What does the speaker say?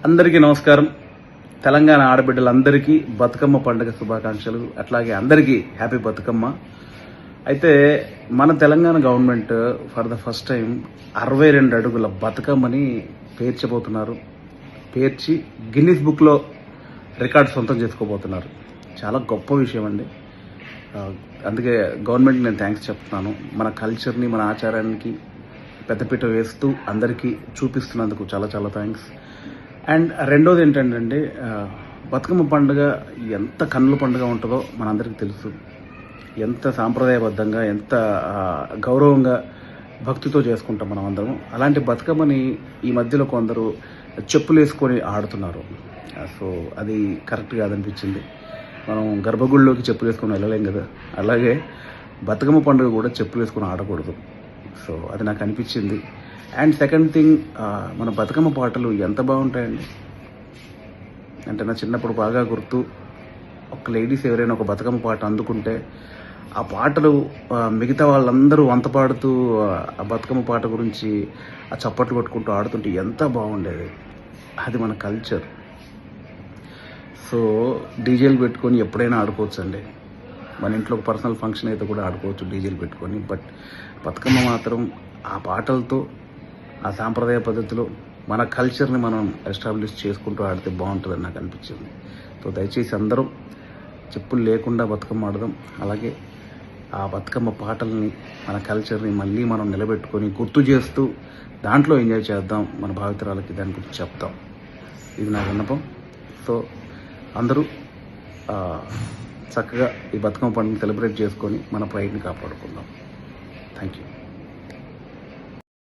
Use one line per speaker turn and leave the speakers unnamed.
అందరికీ నమస్కారం. తెలంగాణ ఆడబిడ్డలందరికీ బతుకమ్మ పండుగ శుభాకాంక్షలు. అట్లాగే అందరికీ హ్యాపీ బతుకమ్మ. అయితే మన Telangana government for the first time 62 అడుగుల బతుకమ్మని పేర్చబోతున్నారు. పేర్చి గిన్నిస్ బుక్లో రికార్డ్ సొంతం చేసుకోబోతున్నారు. చాలా గొప్ప విషయం అండి. అందుకే గవర్నమెంట్కి నేను థ్యాంక్స్ చెప్తున్నాను. మన కల్చర్ని, మన ఆచారానికి పెద్దపీట వేస్తూ అందరికీ చూపిస్తున్నందుకు చాలా చాలా థ్యాంక్స్. అండ్ రెండోది ఏంటంటే బతుకమ్మ పండుగ ఎంత కన్నుల పండుగ ఉంటుందో మనందరికీ తెలుసు. ఎంత సాంప్రదాయబద్ధంగా, ఎంత గౌరవంగా, భక్తితో చేసుకుంటాం మనం అందరం. అలాంటి బతుకమ్మని ఈ మధ్యలో కొందరు చెప్పులు వేసుకొని ఆడుతున్నారు. సో అది కరెక్ట్ కాదనిపించింది. మనం గర్భగుడిలోకి చెప్పులు వేసుకొని వెళ్ళలేం కదా, అలాగే బతుకమ్మ పండుగ కూడా చెప్పులు వేసుకొని ఆడకూడదు. సో అది నాకు అనిపించింది. అండ్ సెకండ్ థింగ్, మన బతుకమ్మ పాటలు ఎంత బాగుంటాయండి అంటే, నా చిన్నప్పుడు బాగా గుర్తు, ఒక లేడీస్ ఎవరైనా ఒక బతుకమ్మ పాట అందుకుంటే ఆ పాటలు మిగతా వాళ్ళందరూ వంత పాడుతూ ఆ బతుకమ్మ పాట గురించి ఆ చప్పట్లు కొట్టుకుంటూ ఆడుతుంటే ఎంత బాగుండేది. అది మన కల్చర్. సో డీజేలు పెట్టుకొని ఎప్పుడైనా ఆడుకోవచ్చు అండి. మన ఇంట్లో పర్సనల్ ఫంక్షన్ అయితే కూడా ఆడుకోవచ్చు డీజేలు పెట్టుకొని. బట్ బతుకమ్మ మాత్రం ఆ పాటలతో, ఆ సాంప్రదాయ పద్ధతిలో మన కల్చర్ని మనం ఎస్టాబ్లిష్ చేసుకుంటూ ఆడితే బాగుంటుందని నాకు అనిపించింది. సో దయచేసి అందరం చెప్పులు లేకుండా బతుకమ్మ ఆడదాం. అలాగే ఆ బతుకమ్మ పాటల్ని, మన కల్చర్ని మళ్ళీ మనం నిలబెట్టుకొని గుర్తు చేస్తూ దాంట్లో ఎంజాయ్ చేద్దాం. మన భావితరాలకి దాని గురించి చెప్తాం. ఇది నా విన్నపం. సో అందరూ చక్కగా ఈ బతుకమ్మ పండుగని సెలబ్రేట్ చేసుకొని మన ప్రైడ్ని కాపాడుకుందాం. Thank you.